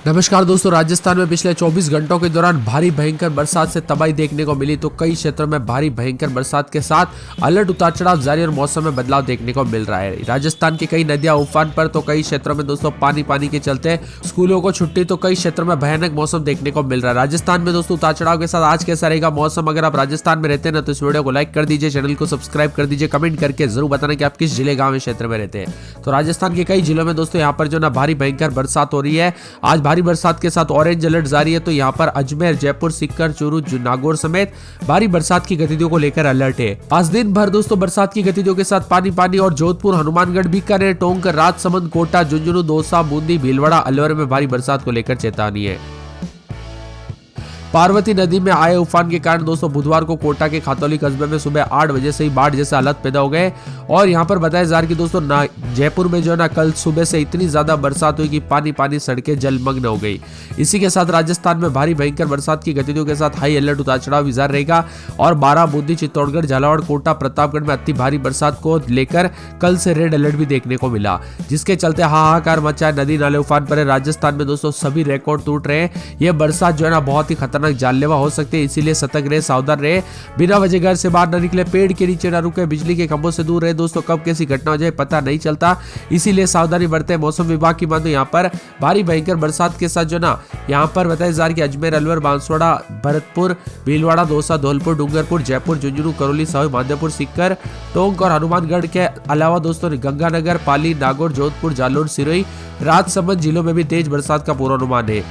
नमस्कार दोस्तों, राजस्थान में पिछले 24 घंटों के दौरान भारी भयंकर बरसात से तबाही देखने को मिली। तो कई क्षेत्रों में भारी भयंकर बरसात के साथ अलर्ट उतार चढ़ाव जारी और मौसम में बदलाव देखने को मिल रहा है। राजस्थान की कई नदियां उफान पर, तो कई क्षेत्रों में दोस्तों पानी के चलते स्कूलों को छुट्टी, तो कई क्षेत्रों में भयानक मौसम देखने को मिल रहा है। राजस्थान में दोस्तों उतार चढ़ाव के साथ आज कैसा रहेगा मौसम, अगर आप राजस्थान में रहते हैं ना तो इस वीडियो को लाइक कर दीजिए, चैनल को सब्सक्राइब कर दीजिए, कमेंट करके जरूर बताना कि आप किस जिले गांव क्षेत्र में रहते हैं। तो राजस्थान के कई जिलों में दोस्तों यहाँ पर जो ना भारी भयंकर बरसात हो रही है। आज भारी बरसात के साथ ऑरेंज अलर्ट जारी है। तो यहाँ पर अजमेर, जयपुर, सीकर, चूरू, नागौर समेत भारी बरसात की गतिविधियों को लेकर अलर्ट है। आज दिन भर दोस्तों बरसात की गतिविधियों के साथ पानी और जोधपुर, हनुमानगढ़, बीकानेर, टोंक, राजसमंद, कोटा, झुंझुनू, दौसा, बूंदी, भीलवाड़ा, अलवर में भारी बरसात को लेकर चेतावनी है। पार्वती नदी में आए उफान के कारण दोस्तों बुधवार को कोटा के खातौली कस्बे में सुबह 8 बजे से ही बाढ़ जैसे हालात पैदा हो गए। और यहाँ पर बताया जा रहा है कि दोस्तों जयपुर में जो ना कल सुबह से इतनी ज्यादा बरसात हुई कि पानी सड़कें जलमग्न हो गई। इसी के साथ राजस्थान में भारी भयंकर बरसात की गतिविधियों के साथ हाई अलर्ट उतार चढ़ाव भी जारी रहेगा। और 12, बूंदी, चित्तौड़गढ़, झालावाड़, कोटा, प्रतापगढ़ में अति भारी बरसात को लेकर कल से रेड अलर्ट भी देखने को मिला, जिसके चलते हाहाकार मचा है। नदी नाले उफान पर है। राजस्थान में दोस्तों सभी रिकॉर्ड टूट रहे हैं। यह बरसात जो है ना बहुत ही खतरनाक जानलेवा हो सकती है, इसीलिए सतर्क रहे, सावधान रहे, बिना वजह घर से बाहर न निकले, पेड़ के नीचे न रुके, बिजली के खंभों से दूर रहे। दोस्तों कब कैसी घटना हो जाए पता नहीं चलता, इसीलिए सावधानी बरते। मौसम विभाग की मानो यहाँ पर भारी भयंकर बरसात के साथ जो ना यहाँ पर बताया जा रहा है कि अजमेर, अलवर, बांसवाड़ा, भरतपुर, भीलवाड़ा, दौसा, धौलपुर, डूंगरपुर, जयपुर, झुंझुनू, करौली, सवाई माधोपुर, सीकर, टोंक और हनुमानगढ़ के अलावा दोस्तों गंगानगर, पाली, नागौर, जोधपुर, जालोर, सिरोही, राजसमंद जिलों में भी तेज बरसात का पूर्वानुमान है।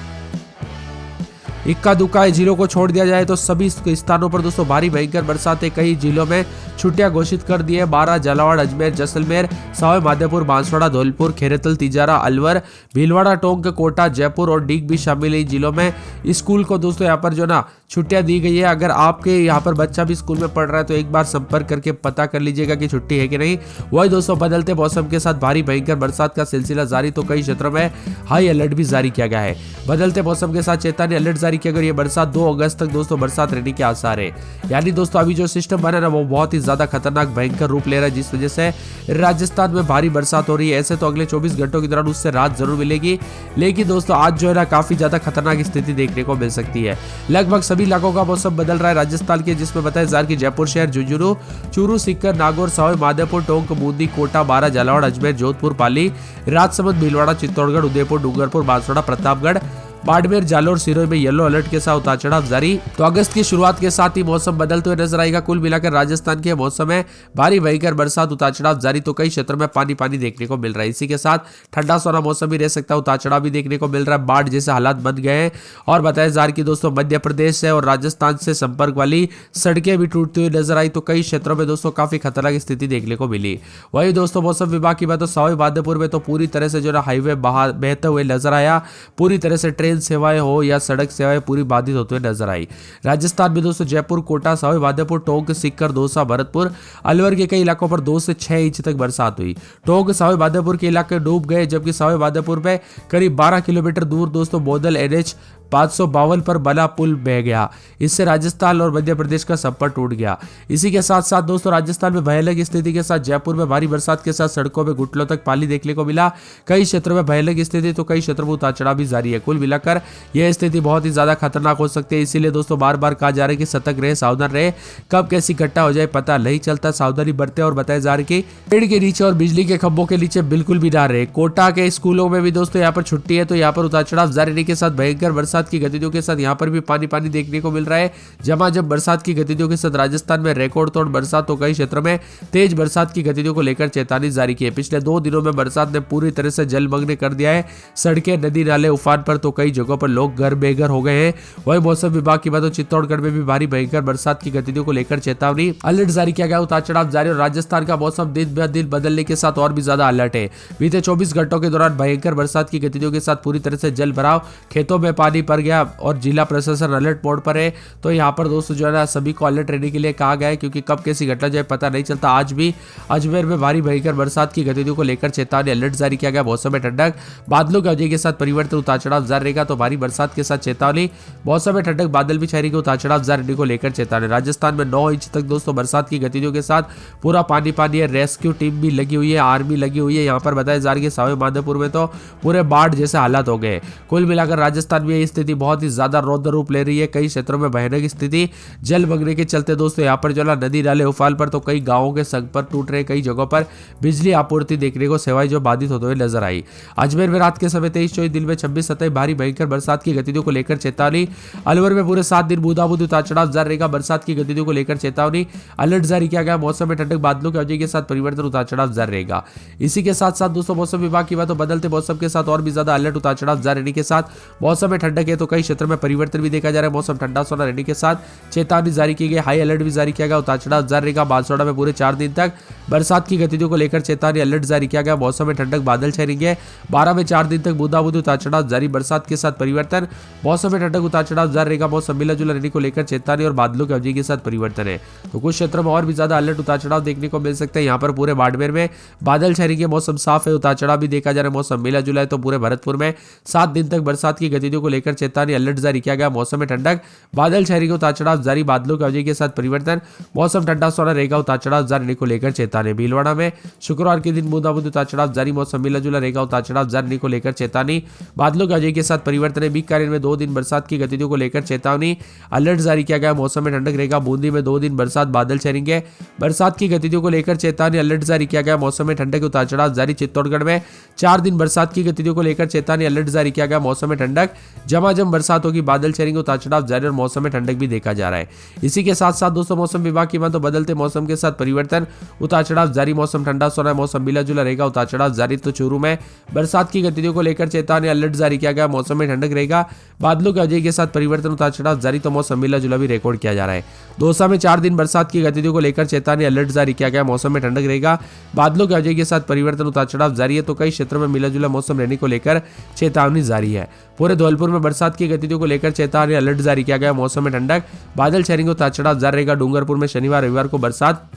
इक्का दुक्का जिलों को छोड़ दिया जाए तो सभी स्थानों पर दोस्तों भारी भयंकर बरसात है। कई जिलों में छुट्टियां घोषित कर दी है। 12 झालावाड़, अजमेर, जैसलमेर, सवाई माधोपुर, बांसवाड़ा, धौलपुर, खेरतल, तिजारा, अलवर, भीलवाड़ा, टोंक, कोटा, जयपुर और डीग भी शामिल है। इन जिलों में स्कूल को दोस्तों यहाँ पर जो ना छुट्टियां दी गई है। अगर आपके यहाँ पर बच्चा भी स्कूल में पढ़ रहा है तो एक बार संपर्क करके पता कर लीजिएगा कि छुट्टी है कि नहीं। वही दोस्तों बदलते मौसम के साथ भारी भयंकर बरसात का सिलसिला जारी, तो कई क्षेत्रों में हाई अलर्ट भी जारी किया गया है। बदलते मौसम के साथ चेतावनी अलर्ट जारी किया गया। ये बरसात 2 अगस्त तक दोस्तों बरसात रहने के आसार है। यानी दोस्तों अभी जो सिस्टम बना ना वो बहुत ही ज्यादा खतरनाक भयंकर रूप ले रहा है, जिस वजह से राजस्थान में भारी बरसात हो रही है। ऐसे तो अगले 24 घंटों के दौरान उससे राहत जरूर मिलेगी, लेकिन दोस्तों आज जो है ना काफी ज्यादा खतरनाक स्थिति देखने को मिल सकती है। लगभग सभी इलाकों का मौसम बदल रहा है राजस्थान के, जिसमें बताया जा रहा है कि जयपुर शहर, झुंझुनू, चूरू, सीकर, नागौर, सवाई माधोपुर, टोंक, बूंदी, कोटा, 12, झालावाड़, अजमेर, जोधपुर, पाली, राजसमंद, भीलवाड़ा, चित्तौड़गढ़, उदयपुर, डूंगरपुर, बांसवाड़ा, प्रतापगढ़, बाड़मेर, जालोर, सिरोही में येलो अलर्ट के साथ उतार चढ़ाव जारी। तो अगस्त की शुरुआत के साथ ही मौसम बदलते हुए नजर आएगा। कुल मिलाकर राजस्थान के मौसम में भारी भयंकर बरसात, उतार चढ़ाव जारी, तो कई क्षेत्रों में पानी देखने को मिल रहा है। इसी के साथ ठंडा सोना मौसम भी रह सकता है, उतार चढ़ाव भी देखने को मिल रहा है, बाढ़ जैसे हालात बन गए हैं। और बताया जा रहा है कि दोस्तों मध्य प्रदेश से और राजस्थान से संपर्क वाली सड़कें भी टूटती हुई नजर आई, तो कई क्षेत्रों में दोस्तों काफी खतरनाक स्थिति देखने को मिली। वही दोस्तों मौसम विभाग की बात तो सवाई माधोपुर में तो पूरी तरह से जो है हाईवे बहते हुए नजर आया, पूरी तरह से ट्रेन सेवाएं हो या सड़क सेवाएं पूरी बाधित होते हुए नजर आई। राजस्थान में दोस्तों जयपुर, कोटा, सवाई माधोपुर, टोंक, सीकर, दौसा, भरतपुर, अलवर के कई इलाकों पर 2 से 6 इंच तक बरसात हुई। टोंक, सवाई माधोपुर के इलाके डूब गए, जबकि सवाई माधोपुर में करीब 12 किलोमीटर दूर दोस्तों बोदल NH 552 पर बना पुल बह गया। इससे राजस्थान और मध्य प्रदेश का संपर्क टूट गया। इसी के साथ साथ दोस्तों राजस्थान में भयानक स्थिति के साथ जयपुर में भारी बरसात के साथ सड़कों में घुटनों तक पानी देखने को मिला। कई क्षेत्रों में भयानक स्थिति, तो कई क्षेत्रों में उतार चढ़ाव भी जारी है। कुल मिलाकर यह स्थिति बहुत ही ज्यादा खतरनाक हो सकती है, इसीलिए दोस्तों बार बार कहा जा रहा है कि सतर्क रहे, सावधान रहे, कब कैसी घटना हो जाए पता नहीं चलता, सावधानी बरते। और बताया जा रहा है कि पेड़ के नीचे और बिजली के खंभों के नीचे बिल्कुल भी ना रहे। कोटा के स्कूलों में भी दोस्तों यहाँ पर छुट्टी है, तो यहाँ पर उतार चढ़ाव जारी रहने के साथ भयंकर बरसात की गतिविधियों के साथ यहाँ पर भी पानी देखने को मिल रहा है। जब बरसात की गतिविधियों के साथ राजस्थान में रिकॉर्ड तोड़ बरसात, तो कई क्षेत्रों में तेज बरसात की गतिविधियों को लेकर चेतावनी जारी की है। पिछले 2 दिनों में बरसात ने पूरी तरह से जलमग्न कर दिया है। सड़कें, नदी नाले उफान पर, तो कई जगहों पर लोग घर बेघर हो गए हैं। वही मौसम विभाग की बात, चित्तौड़गढ़ में भी भारी भयंकर बरसात की गतिविधियों को लेकर चेतावनी अलर्ट जारी किया गया। उतार चढ़ाव जारी और राजस्थान का मौसम दिन ब दिन बदलने के साथ और भी ज्यादा अलर्ट है। बीते 24 घंटों के दौरान भयंकर बरसात की गतिविधियों के साथ पूरी तरह से जल भराव, खेतों में पानी पर गया और जिला प्रशासन अलर्ट मोड पर है। तो यहाँ पर दोस्तों जो है ना सभी को अलर्ट रहने के लिए कहा गया है, क्योंकि कब कैसी घटना जाए पता नहीं चलता। आज भी अजमेर में भारी भयंकर बरसात की गतिविधियों को लेकर चेतावनी अलर्ट जारी किया गया। मौसम में ठंडक, बादलों की अवधि के साथ परिवर्तन, उतार चढ़ाव जारी रहेगा। तो भारी बरसात के साथ चेतावनी, मौसम में ठंडक, बादल भी छाएंगे, उतार चढ़ाव जारी रहने को लेकर चेतावनी। राजस्थान में 9 इंच तक दोस्तों बरसात की गतिविधियों के साथ पूरा पानी पानी है। रेस्क्यू टीम भी लगी हुई है, आर्मी लगी हुई है। यहाँ पर बताया जा रहा है सवाई माधोपुर में तो पूरे बाढ़ जैसे हालात हो गए। कुल मिलाकर राजस्थान में स्थिति बहुत ही ज्यादा रौद्र रूप ले रही है। कई क्षेत्रों में भयानक स्थिति, जल भरने के चलते दोस्तों यहाँ पर जो है नदी नाले उफान पर, तो कई गांवों के संपर्क टूट रहे। कई जगहों पर बिजली आपूर्ति देखने को सेवाएं जो बाधित होते हुए नजर आई। अजमेर में रात के समय 23-24, दिन में 26-27 भारी भयंकर बरसात की गतिविधियों को लेकर चेतावनी। अलवर में पूरे 7 दिन बूंदाबूंदी, उतार चढ़ाव जारी रहेगा। बरसात की गतिविधियों को लेकर चेतावनी, अलर्ट जारी किया गया। मौसम में ठंडक, बादलों की अवधि के साथ परिवर्तन, उतार चढ़ाव जारी रहेगा। इसी के साथ साथ दोस्तों मौसम विभाग की बात तो बदलते मौसम के साथ और भी ज्यादा अलर्ट, उतार चढ़ाव जारी रहने के साथ मौसम में ठंडक है तो कई क्षेत्रों में परिवर्तन भी देखा जा रहा है। मौसम ठंडा सोना रहने के साथ चेतावनी जारी की गई। हाई अलर्ट भी जारी किया गया। उतार चढ़ाव जारी रहेगा। बांसवाड़ा में पूरे 4 दिन तक बरसात की गतिविधियों को लेकर चेतावनी अलर्ट जारी किया गया। मौसम में ठंडक, बादल छाएंगे। 12 में 4 दिन तक बूंदाबूंदी, उतार चढ़ाव जारी। बरसात के साथ परिवर्तन, मौसम में ठंडक, उतार चढ़ाव जारी रहेगा। मौसम मिला जुला रहने को लेकर चेतावनी और बादलों की अवधि के साथ परिवर्तन है। तो कुछ क्षेत्रों में और भी ज्यादा अलर्ट, उतार चढ़ाव देखने को मिल सकता है। यहाँ पर पूरे बाड़मेर में बादल छाएंगे, मौसम साफ है, उतार चढ़ाव भी देखा जा रहा है। मौसम मिला जुला है। तो पूरे भरतपुर में 7 दिन तक बरसात की गतिविधियों को लेकर चेतावनी अलर्ट जारी किया गया। मौसम में ठंडक, बादल छाएंगे, उतार चढ़ाव जारी। बादलों की अवधि के साथ परिवर्तन, मौसम ठंडा सोना रहेगा। उतार चढ़ाव जारी रहने को लेकर चेतावनी। भीलवाड़ा में शुक्रवार के दिन बूंदाबूंदी, उतार चढ़ाव जारी। मौसम मिला जुला रहेगा। उतार चढ़ाव जारी रहने को लेकर चेतावनी। बादलों की अवधि के साथ परिवर्तन है। बीकानेर में 2 दिन बरसात की गतिविधियों को लेकर चेतावनी अलर्ट जारी किया गया। मौसम में ठंडक रहेगा। बूंदी में 2 दिन बरसात, बादल छाएंगे। बरसात की गतिविधियों को लेकर चेतावनी अलर्ट जारी किया गया। मौसम में ठंडक, उतार चढ़ाव जारी। चित्तौड़गढ़ में 4 दिन बरसात की गतिविधियों को लेकर चेतावनी अलर्ट जारी किया गया। मौसम में ठंडक, झमाझम बरसात होगी, बादल छाएंगे, उतार चढ़ाव जारी और मौसम में ठंडक भी देखा जा रहा है। इसी के साथ साथ दोस्तों मौसम विभाग की बात तो बदलते मौसम के साथ परिवर्तन, उतार चढ़ाव जारी। मौसम ठंडा सोना है। मौसम मिला जुला रहेगा। उतार चढ़ाव जारी। तो चूरू में बरसात की गतिविधियों को लेकर चेतावनी अलर्ट जारी किया गया। मौसम में ठंडक रहेगा। बादलों की अवधि के साथ परिवर्तन, उतार चढ़ाव जारी। तो मौसम मिला जुला भी रिकॉर्ड किया जा रहा है। दौसा में 4 दिन बरसात की गतिविधियों को लेकर चेतावनी अलर्ट जारी किया गया। मौसम में ठंडक रहेगा। बादलों की अवधि के साथ परिवर्तन, उतार चढ़ाव जारी है। तो कई क्षेत्रों में मिला जुला मौसम रहने को लेकर चेतावनी जारी है। पूरे धौलपुर में बरसात की गतिविधियों को लेकर चेतावनी अलर्ट जारी किया गया। मौसम में ठंडक, बादल छाएंगे, उतार चढ़ाव जारी रहेगा। डूंगरपुर में शनिवार रविवार को बरसात,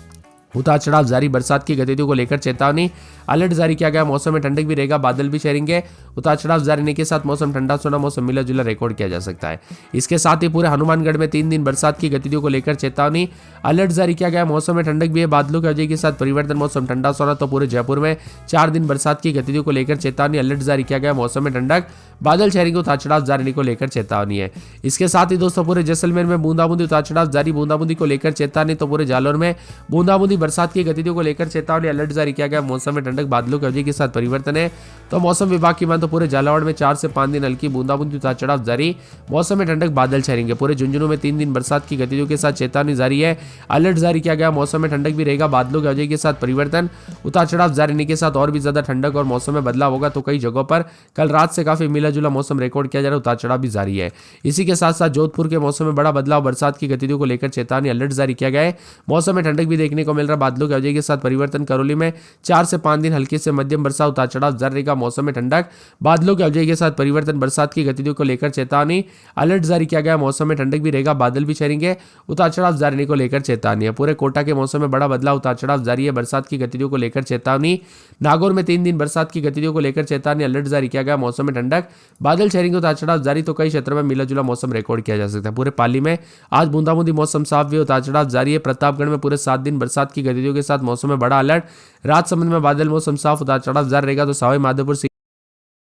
उतार चढ़ाव जारी। बरसात की गतिविधियों को लेकर चेतावनी अलर्ट जारी किया गया। मौसम में ठंडक भी रहेगा। बादल भी छाएंगे, उतार चढ़ाव जारी रहने के साथ मौसम ठंडा सोना, मौसम मिला जुला रिकॉर्ड किया जा सकता है। इसके साथ ही पूरे हनुमानगढ़ में 3 दिन बरसात की गतिविधियों को लेकर चेतावनी अलर्ट जारी किया गया। मौसम में ठंडक भी है। बादलों की अवधि के साथ परिवर्तन, मौसम ठंडा सोना। तो पूरे जयपुर में 4 दिन बरसात की गतिविधियों को लेकर चेतावनी अलर्ट जारी किया गया। मौसम में ठंडक, बादल छाएंगे, उतार चढ़ाव जारी रहने को लेकर चेतावनी है। इसके साथ ही दोस्तों पूरे जैसलमेर में बूंदाबूंदी, उतार चढ़ाव जारी। बूंदाबूंदी को लेकर चेतावनी। तो पूरे जालौर में बूंदाबूंदी, बरसात की गतिविधियों को लेकर चेतावनी अलर्ट जारी किया गया। मौसम में ठंडक, बादलों की अवधि के साथ परिवर्तन है। तो मौसम विभाग की मान तो पूरे झालावाड़ में 4 से 5 दिन हल्की बूंदाबूंदी, उतार चढ़ाव जारी। मौसम में ठंडक, बादल छाएंगे। पूरे झुंझुनू में 3 दिन बरसात की गतिविधियों के साथ चेतावनी जारी है। अलर्ट जारी किया गया। मौसम में ठंडक भी रहेगा। बादलों की अवधि के साथ परिवर्तन, उतार चढ़ाव जारी रहने के साथ और भी ज्यादा ठंडक और मौसम में बदलाव होगा। तो कई जगहों पर कल रात से काफी मिला जुला मौसम रिकॉर्ड किया जा रहा है। उतार चढ़ाव भी जारी है। इसी के साथ साथ जोधपुर के मौसम में बड़ा बदलाव, बरसात की गतिविधियों को लेकर चेतावनी अलर्ट जारी किया गया है। मौसम में ठंडक भी देखने को मिल रहा है। बादलों की अवधि के साथ परिवर्तन। करौली में 4 से 5 दिन हल्की से मध्यम बरसात, उतार चढ़ाव जारी रहेगा। मौसम में ठंडक, बादलों की अवधि के साथ परिवर्तन। बरसात की गतिविधियों को लेकर चेतावनी अलर्ट जारी किया गया। मौसम में ठंडक भी रहेगा। बादल भी छाएंगे, उतार चढ़ाव जारी रहने को लेकर चेतावनी है। पूरे कोटा के मौसम में बड़ा बदलाव, उतार चढ़ाव जारी है। बरसात की गतिविधियों को लेकर चेतावनी। नागौर में 3 दिन बरसात की गतिविधियों को लेकर चेतावनी अलर्ट जारी किया गया। मौसम में ठंडक, बादल छाएंगे, उतार चढ़ाव जारी। तो कई क्षेत्रों में मिला जुला मौसम रिकॉर्ड किया जा सकता है। पूरे पाली में आज बूंदाबूंदी, मौसम साफ भी, उतार चढ़ाव जारी है। प्रतापगढ़ में पूरे 7 दिन बरसात की गतिविधियों के साथ मौसम में बड़ा अलर्ट। राजसमंद में बादल, मौसम साफ, उतार चढ़ाव जारी रहेगा। तो सवाई माधोपुर